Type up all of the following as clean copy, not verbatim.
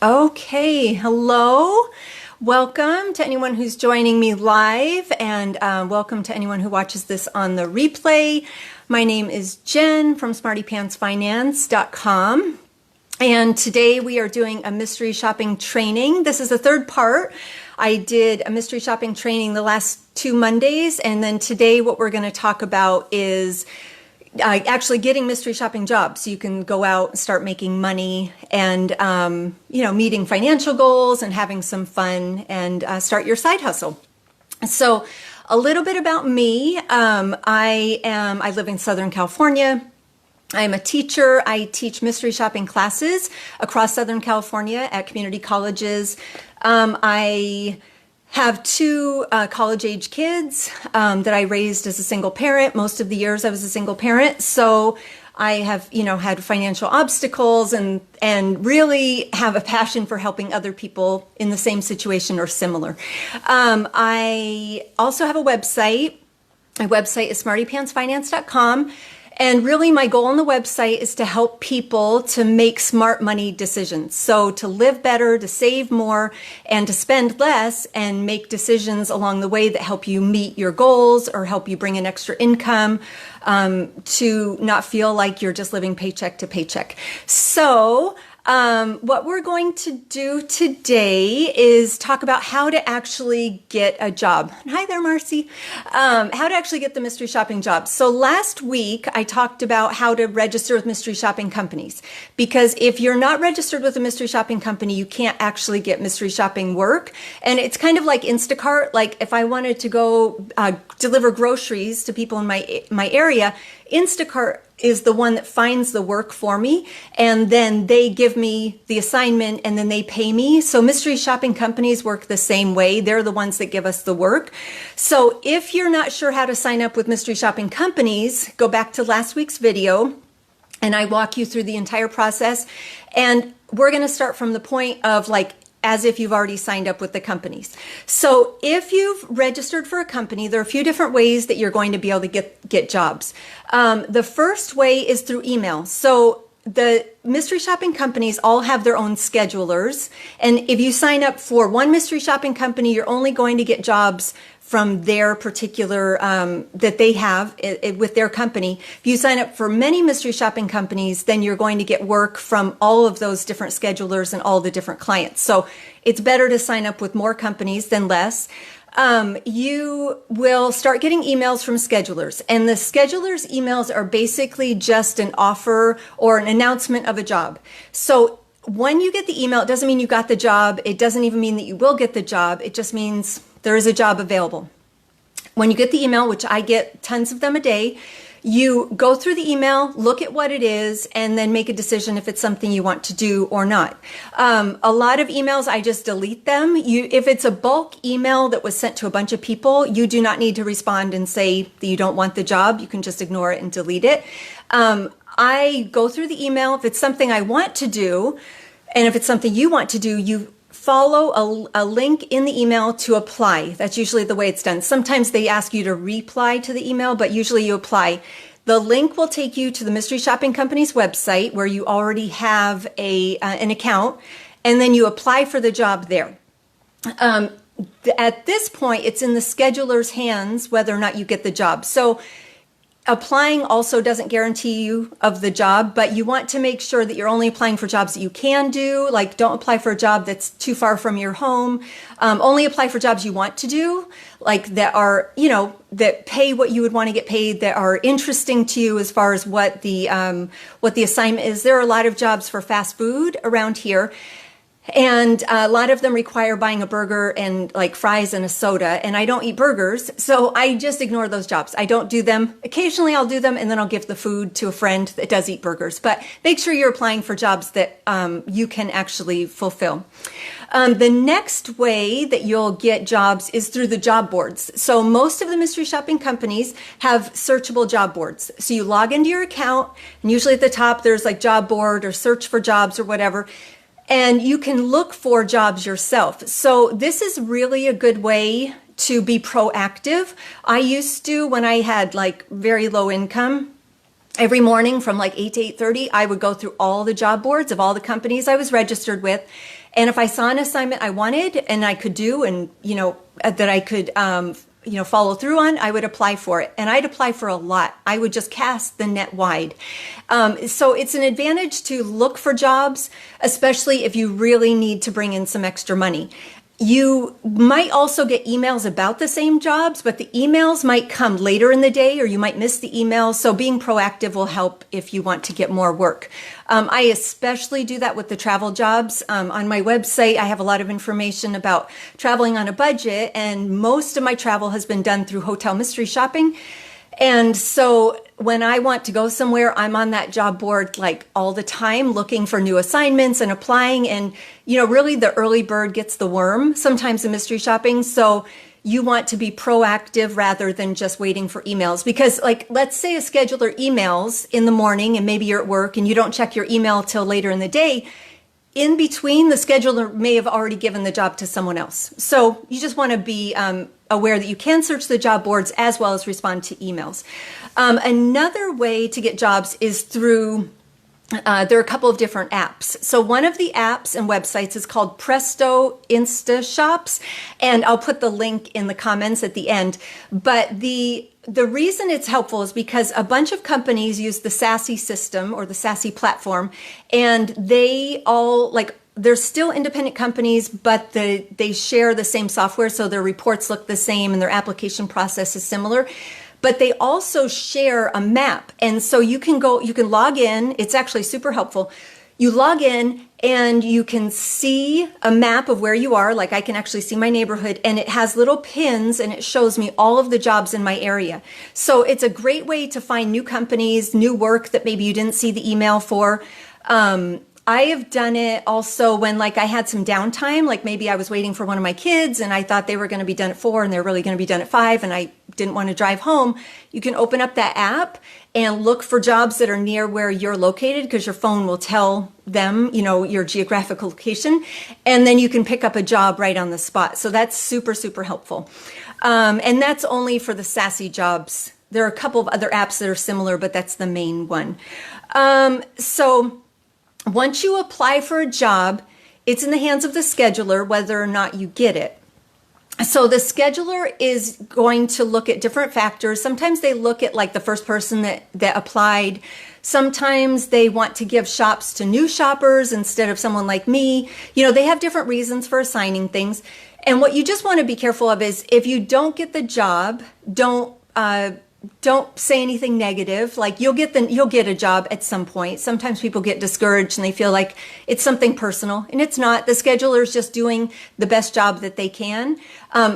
Okay, hello. Welcome to anyone who's joining me live, and welcome to anyone who watches this on the replay. My name is Jen from SmartyPantsFinance.com, and today we are doing a mystery shopping training. This is the third part. I did a mystery shopping training the last 2 Mondays, and then today what we're going to talk about is actually getting mystery shopping jobs so you can go out and start making money and meeting financial goals and having some fun and start your side hustle. So a little bit about me. I live in Southern California. I'm a teacher. I teach mystery shopping classes across Southern California at community colleges. I have 2 college-age kids that I raised as a single parent. Most of the years I was a single parent, so I have, had financial obstacles and really have a passion for helping other people in the same situation or similar. I also have a website. My website is SmartyPantsFinance.com. And really my goal on the website is to help people to make smart money decisions. So to live better, to save more, and to spend less and make decisions along the way that help you meet your goals or help you bring in extra income, to not feel like you're just living paycheck to paycheck. So what we're going to do today is talk about how to actually get a job. Hi there, Marcy. How to actually get the mystery shopping job. So last week I talked about how to register with mystery shopping companies, because if you're not registered with a mystery shopping company, you can't actually get mystery shopping work. And it's kind of like Instacart. Like if I wanted to go deliver groceries to people in my area, Instacart is the one that finds the work for me, and then they give me the assignment and then they pay me. So mystery shopping companies work the same way. They're the ones that give us the work. So if you're not sure how to sign up with mystery shopping companies, go back to last week's video and I walk you through the entire process. And we're going to start from the point of as if you've already signed up with the companies. So if you've registered for a company, there are a few different ways that you're going to be able to get jobs. The first way is through email. So the mystery shopping companies all have their own schedulers. And if you sign up for one mystery shopping company, you're only going to get jobs from their particular, that they have with their company. If you sign up for many mystery shopping companies, then you're going to get work from all of those different schedulers and all the different clients. So it's better to sign up with more companies than less. You will start getting emails from schedulers, and the schedulers' emails are basically just an offer or an announcement of a job. So when you get the email, it doesn't mean you got the job. It doesn't even mean that you will get the job. It just means there is a job available. When you get the email, which I get tons of them a day, you go through the email, look at what it is, and then make a decision if it's something you want to do or not. A lot of emails, I just delete them. If it's a bulk email that was sent to a bunch of people, you do not need to respond and say that you don't want the job. You can just ignore it and delete it. I go through the email. If it's something I want to do, and if it's something you want to do, you follow a link in the email to apply. That's usually the way it's done. Sometimes they ask you to reply to the email, but usually you apply. The link will take you to the mystery shopping company's website where you already have an account, and then you apply for the job there. At this point, it's in the scheduler's hands whether or not you get the job. So applying also doesn't guarantee you of the job, but you want to make sure that you're only applying for jobs that you can do. Like, don't apply for a job that's too far from your home. Only apply for jobs you want to do, like that are, that pay what you would want to get paid, that are interesting to you as far as what the assignment is. There are a lot of jobs for fast food around here. And a lot of them require buying a burger and like fries and a soda, and I don't eat burgers, so I just ignore those jobs. I don't do them. Occasionally I'll do them, and then I'll give the food to a friend that does eat burgers. But make sure you're applying for jobs that you can actually fulfill. The next way that you'll get jobs is through the job boards. So most of the mystery shopping companies have searchable job boards. So you log into your account, and usually at the top there's like job board or search for jobs or whatever. And you can look for jobs yourself. So this is really a good way to be proactive. I used to, when I had like very low income, every morning from like 8 to 8:30, I would go through all the job boards of all the companies I was registered with. And if I saw an assignment I wanted and I could do and, that I could, follow through on, I would apply for it. And I'd apply for a lot. I would just cast the net wide. So it's an advantage to look for jobs, especially if you really need to bring in some extra money. You might also get emails about the same jobs, but the emails might come later in the day or you might miss the emails. So being proactive will help if you want to get more work. I especially do that with the travel jobs. On my website, I have a lot of information about traveling on a budget, and most of my travel has been done through hotel mystery shopping. And so when I want to go somewhere, I'm on that job board like all the time looking for new assignments and applying. And, really the early bird gets the worm sometimes in mystery shopping. So you want to be proactive rather than just waiting for emails. Because let's say a scheduler emails in the morning and maybe you're at work and you don't check your email till later in the day. In between, the scheduler may have already given the job to someone else. So you just want to be aware that you can search the job boards as well as respond to emails. Another way to get jobs is through, there are a couple of different apps. So one of the apps and websites is called Presto InstaShops, and I'll put the link in the comments at the end. But the reason it's helpful is because a bunch of companies use the Sassy system or the Sassy platform, and they all they're still independent companies, but they share the same software, so their reports look the same and their application process is similar. But they also share a map, and so you can log in. It's actually super helpful. You log in and you can see a map of where you are. Like I can actually see my neighborhood, and it has little pins and it shows me all of the jobs in my area. So it's a great way to find new companies, new work that maybe you didn't see the email for. I have done it also when I had some downtime, like maybe I was waiting for one of my kids and I thought they were going to be done at 4 and they're really going to be done at 5 and I didn't want to drive home. You can open up that app and look for jobs that are near where you're located because your phone will tell them, your geographical location, and then you can pick up a job right on the spot. So that's super, super helpful. And that's only for the Sassy jobs. There are a couple of other apps that are similar, but that's the main one. So once you apply for a job, it's in the hands of the scheduler whether or not you get it. So the scheduler is going to look at different factors. Sometimes they look at the first person that applied. Sometimes they want to give shops to new shoppers instead of someone like me. They have different reasons for assigning things. And what you just want to be careful of is if you don't get the job, don't say anything negative. You'll get a job at some point. Sometimes people get discouraged and they feel like it's something personal, and it's not. The scheduler is just doing the best job that they can.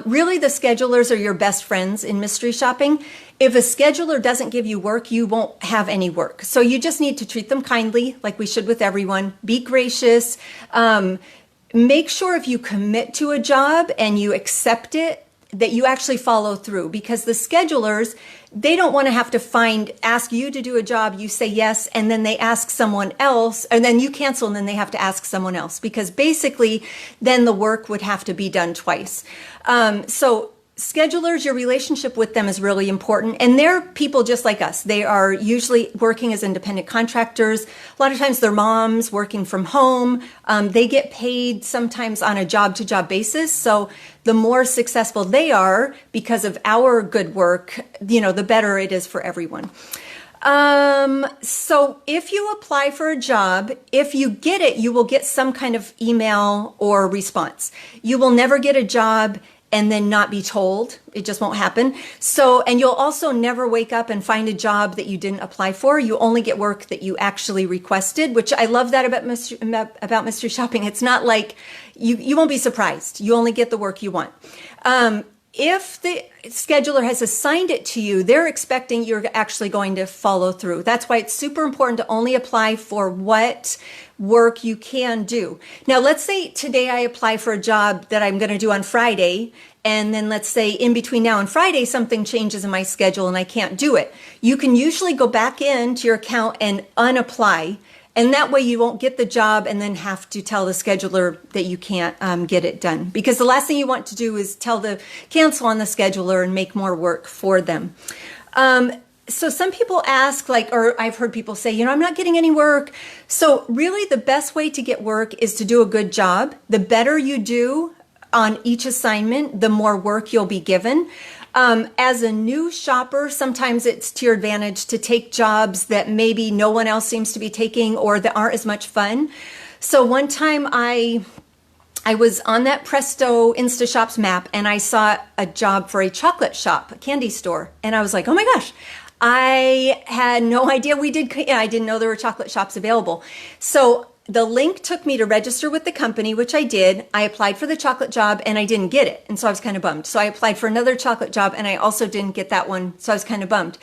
Really, the schedulers are your best friends in mystery shopping. If a scheduler doesn't give you work, you won't have any work. So you just need to treat them kindly, like we should with everyone. Be gracious. Make sure if you commit to a job and you accept it, that you actually follow through, because the schedulers, they don't want to have to ask you to do a job, you say yes, and then they ask someone else, and then you cancel, and then they have to ask someone else, because basically then the work would have to be done twice. So schedulers, your relationship with them is really important, and they're people just like us. They are usually working as independent contractors. A lot of times they're moms working from home. They get paid sometimes on a job-to-job basis, so the more successful they are because of our good work, the better it is for everyone. So if you apply for a job, if you get it, you will get some kind of email or response. You will never get a job and then not be told. It just won't happen. So, and you'll also never wake up and find a job that you didn't apply for. You only get work that you actually requested, which I love that about mystery shopping. It's not like you won't be surprised. You only get the work you want. If the scheduler has assigned it to you, they're expecting you're actually going to follow through. That's why it's super important to only apply for what work you can do. Now, let's say today I apply for a job that I'm going to do on Friday, and then let's say in between now and Friday, something changes in my schedule and I can't do it. You can usually go back into your account and unapply, and that way you won't get the job and then have to tell the scheduler that you can't get it done. Because the last thing you want to do is cancel on the scheduler and make more work for them. So some people ask, like, or I've heard people say, I'm not getting any work. So really the best way to get work is to do a good job. The better you do on each assignment, the more work you'll be given. As a new shopper, sometimes it's to your advantage to take jobs that maybe no one else seems to be taking or that aren't as much fun. So one time I was on that Presto InstaShops map and I saw a job for a chocolate shop, a candy store. And I was like, oh my gosh, I had no idea I didn't know there were chocolate shops available. So the link took me to register with the company, which I did. I applied for the chocolate job and I didn't get it. And so I was kind of bummed. So I applied for another chocolate job and I also didn't get that one. So I was kind of bummed.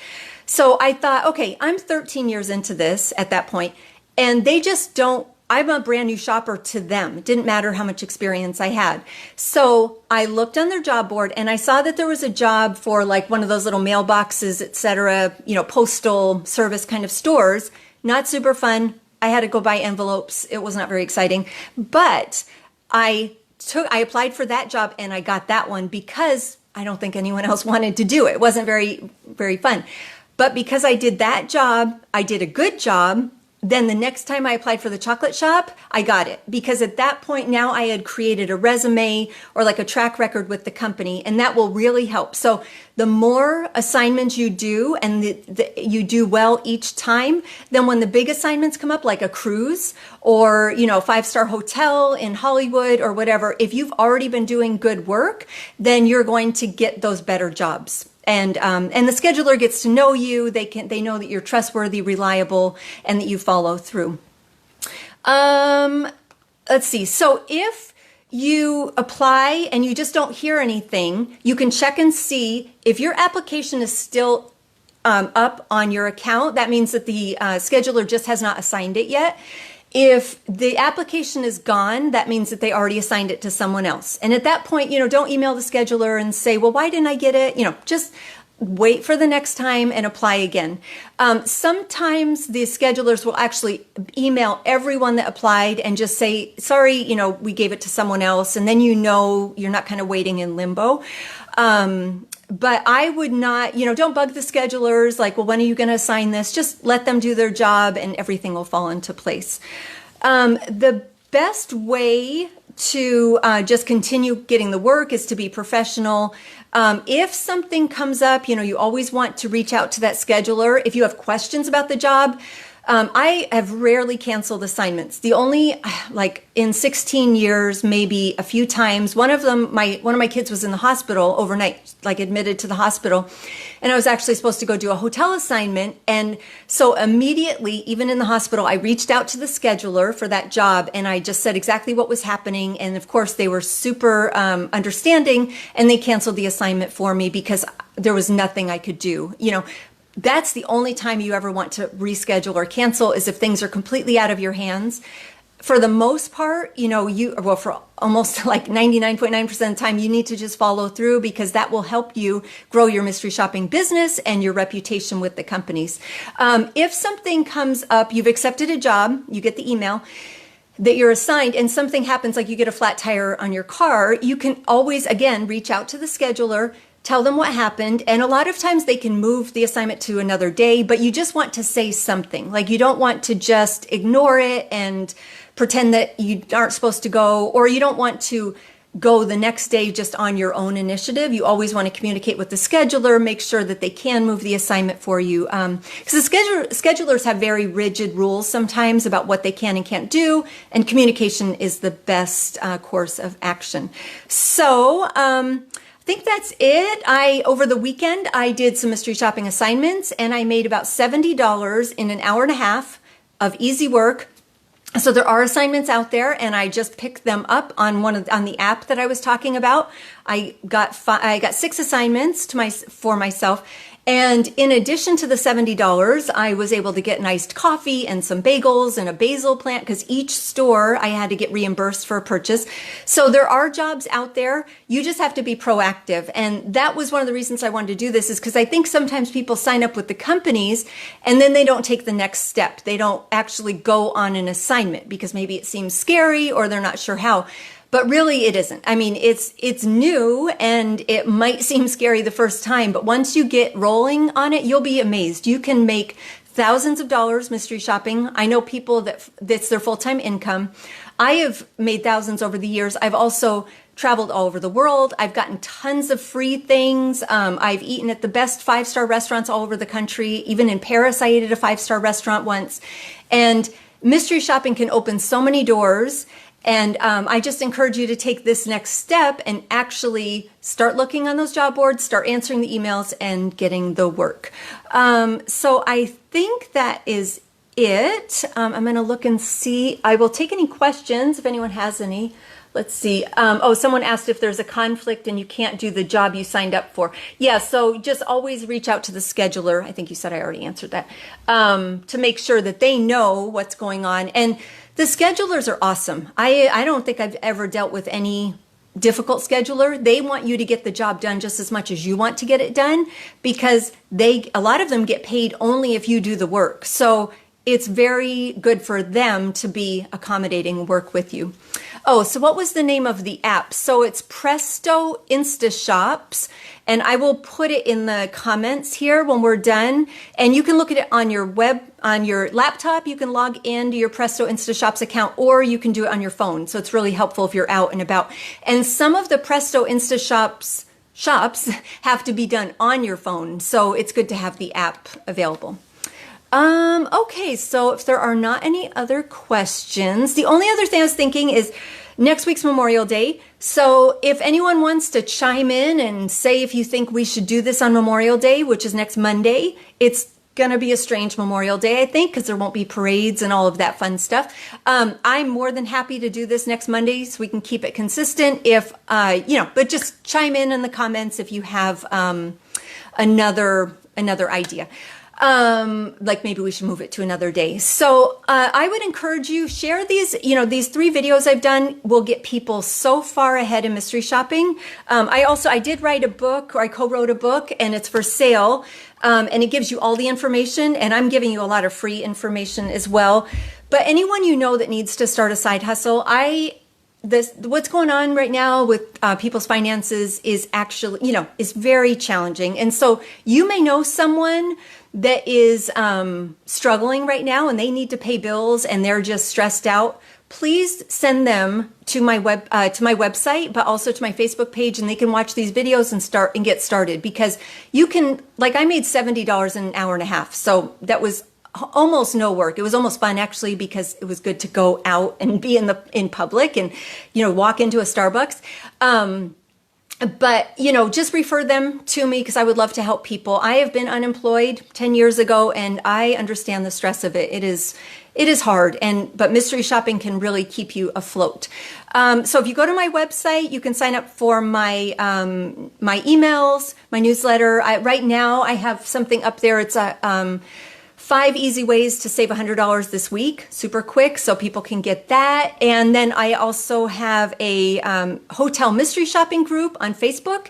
So I thought, okay, I'm 13 years into this at that point, and they just don't, I'm a brand new shopper to them. It didn't matter how much experience I had. So I looked on their job board and I saw that there was a job for like one of those little mailboxes, et cetera, postal service kind of stores. Not super fun. I had to go buy envelopes. It was not very exciting, but I applied for that job and I got that one because I don't think anyone else wanted to do it. It wasn't very, very fun. But because I did that job, I did a good job. Then the next time I applied for the chocolate shop, I got it because at that point now I had created a resume or like a track record with the company, and that will really help. So the more assignments you do and you do well each time, then when the big assignments come up, like a cruise or, 5-star hotel in Hollywood or whatever, if you've already been doing good work, then you're going to get those better jobs. And the scheduler gets to know you. They know that you're trustworthy, reliable, and that you follow through. Let's see. So if you apply and you just don't hear anything, you can check and see if your application is still up on your account. That means that the scheduler just has not assigned it yet. If the application is gone, that means that they already assigned it to someone else. And at that point, don't email the scheduler and say, well, why didn't I get it? Just wait for the next time and apply again. Sometimes the schedulers will actually email everyone that applied and just say, sorry, we gave it to someone else. And then you're not kind of waiting in limbo. But I would not, don't bug the schedulers like, well, when are you going to assign this? Just let them do their job and everything will fall into place. The best way to just continue getting the work is to be professional. If something comes up, you always want to reach out to that scheduler. If you have questions about the job, I have rarely canceled assignments. The only, in 16 years, maybe a few times, one of my kids was in the hospital overnight, admitted to the hospital. And I was actually supposed to go do a hotel assignment. And so immediately, even in the hospital, I reached out to the scheduler for that job. And I just said exactly what was happening. And of course, they were super understanding. And they canceled the assignment for me because there was nothing I could do. That's the only time you ever want to reschedule or cancel is if things are completely out of your hands. For the most part, for almost 99.9% of the time, you need to just follow through because that will help you grow your mystery shopping business and your reputation with the companies. If something comes up, you've accepted a job, you get the email that you're assigned and something happens, like you get a flat tire on your car, you can always, again, reach out to the scheduler, tell them what happened. And a lot of times they can move the assignment to another day, but you just want to say something. You don't want to just ignore it and pretend that you aren't supposed to go, or you don't want to go the next day just on your own initiative. You always want to communicate with the scheduler, make sure that they can move the assignment for you. Because the schedulers have very rigid rules sometimes about what they can and can't do, and communication is the best course of action. So, I think that's it. Over the weekend, I did some mystery shopping assignments and I made about $70 in an hour and a half of easy work. So there are assignments out there and I just picked them up on on the app that I was talking about. I got 6 assignments for myself. And in addition to the $70, I was able to get an iced coffee and some bagels and a basil plant because each store I had to get reimbursed for a purchase. So there are jobs out there. You just have to be proactive. And that was one of the reasons I wanted to do this is because I think sometimes people sign up with the companies and then they don't take the next step. They don't actually go on an assignment because maybe it seems scary or they're not sure how. But really it isn't. I mean, it's new and it might seem scary the first time, but once you get rolling on it, you'll be amazed. You can make thousands of dollars mystery shopping. I know people that's their full-time income. I have made thousands over the years. I've also traveled all over the world. I've gotten tons of free things. I've eaten at the best 5-star restaurants all over the country. Even in Paris, I ate at a 5-star restaurant once. And mystery shopping can open so many doors. And I just encourage you to take this next step and actually start looking on those job boards, start answering the emails, and getting the work. So I think that is it. I'm going to look and see. I will take any questions if anyone has any. Let's see. Oh, someone asked if there's a conflict and you can't do the job you signed up for. Yeah, so just always reach out to the scheduler. I think you said I already answered that. To make sure that they know what's going on. And the schedulers are awesome. I don't think I've ever dealt with any difficult scheduler. They want you to get the job done just as much as you want to get it done, because a lot of them get paid only if you do the work. So it's very good for them to be accommodating and work with you. Oh, so what was the name of the app? So it's Presto InstaShops, and I will put it in the comments here when we're done. And you can look at it on your on your laptop. You can log into your Presto InstaShops account, or you can do it on your phone. So it's really helpful if you're out and about. And some of the Presto InstaShops shops have to be done on your phone, so it's good to have the app available. Okay, so if there are not any other questions, the only other thing I was thinking is next week's Memorial Day. So if anyone wants to chime in and say if you think we should do this on Memorial Day, which is next Monday, it's going to be a strange Memorial Day, I think, because there won't be parades and all of that fun stuff. I'm more than happy to do this next Monday so we can keep it consistent. If, but just chime in the comments if you have another idea. Like maybe we should move it to another day. So I would encourage you, share these, these 3 videos I've done will get people so far ahead in mystery shopping. I did write a book, or I co-wrote a book, and it's for sale. And it gives you all the information, and I'm giving you a lot of free information as well. But anyone you know that needs to start a side hustle, what's going on right now with people's finances is actually, is very challenging. And so you may know someone that is struggling right now and they need to pay bills and they're just stressed out. Please send them to my website, but also to my Facebook page, and they can watch these videos and get started, because you can, I made $70 in an hour and a half. So that was almost no work. It was almost fun, actually, because it was good to go out and be in public and, walk into a Starbucks. But, just refer them to me, because I would love to help people. I have been unemployed 10 years ago, and I understand the stress of it. It is hard, but mystery shopping can really keep you afloat. So if you go to my website, you can sign up for my emails, my newsletter. Right now, I have something up there. It's 5 easy ways to save $100 this week, super quick, so people can get that. And then I also have a hotel mystery shopping group on Facebook,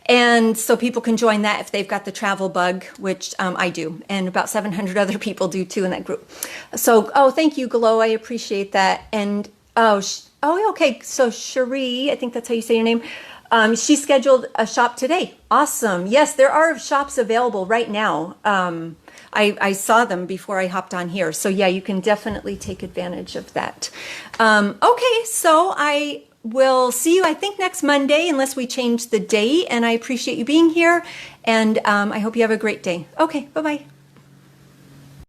and so people can join that if they've got the travel bug, which I do, and about 700 other people do too in that group. So, thank you, Glow, I appreciate that. And okay, so Cherie, I think that's how you say your name. She scheduled a shop today. Awesome. Yes, there are shops available right now. I saw them before I hopped on here. So yeah, you can definitely take advantage of that. Okay, so I will see you, I think, next Monday, unless we change the date. And I appreciate you being here. And I hope you have a great day. Okay, bye-bye.